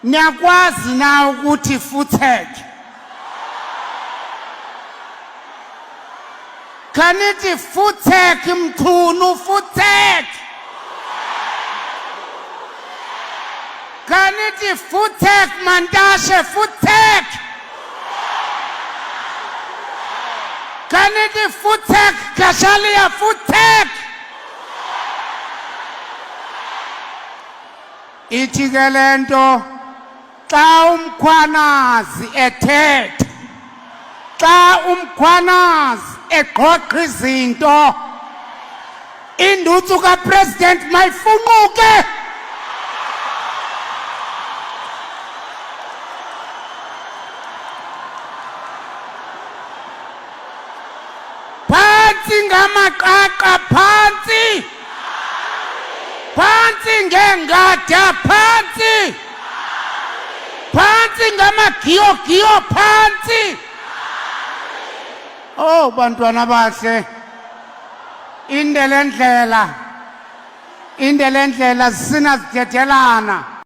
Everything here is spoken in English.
Niyakwazi na ukuthi futheke. Kanithi futheke mchunu futheke. Kanithi futheke Mantashe futheke. Kanithi futheke Gashalia futheke. Ithi ke lento xa umkhwanazi ethetha, xa umkhwanazi egqogqa izinto, induthu kaPresident mayifunquke. Phansi ngamaqaqa, phansi. Phansi ngengada, phansi. Phansi ngamagiyogiyo, phansi. Oh bantwana bahle, indlela sina sithethelana.